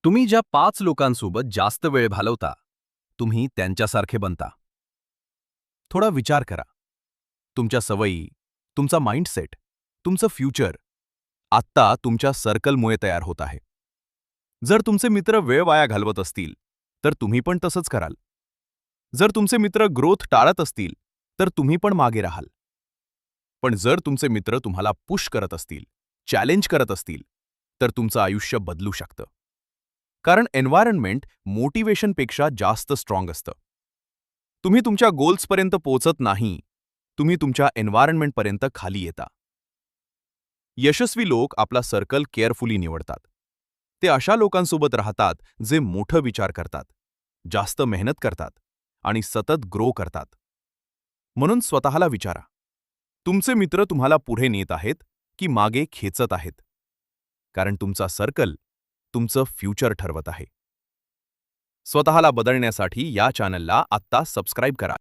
तुम्ही ज्या 5 लोकांसोबत जास्त वेळ घालवता, तुम्ही त्यांच्यासारखे बनता. थोडा विचार करा. तुमच्या सवयी, तुमचा माइंडसेट, तुमचं फ्युचर आत्ता तुमच्या सर्कलमुळे तयार होत आहे. जर तुमचे मित्र वेळ वाया घालवत असतील, तर तुम्ही पण तसंच कराल. जर तुमचे मित्र ग्रोथ टाळत असतील, तर तुम्ही पण मागे राहाल. पण जर तुमचे मित्र तुम्हाला पुश करत असतील, चॅलेंज करत असतील, तर तुमचं आयुष्य बदलू शकतं. कारण एन्व्हायरनमेंट मोटिवेशनपेक्षा जास्त स्ट्रॉंग असतं. तुम्ही तुमच्या गोल्सपर्यंत पोहोचत नाही, तुम्ही तुमच्या एन्व्हायरनमेंटपर्यंत खाली येता. यशस्वी लोक आपला सर्कल केअरफुली निवडतात. ते अशा लोकांसोबत राहतात जे मोठं विचार करतात, जास्त मेहनत करतात आणि सतत ग्रो करतात. म्हणून स्वतःला विचारा, तुमचे मित्र तुम्हाला पुढे नेत आहेत की मागे खेचत आहेत? कारण तुमचा सर्कल तुमचं फ्युचर ठरवत आहे. स्वतःला बदलण्यासाठी या चॅनलला आत्ता सबस्क्राईब करा.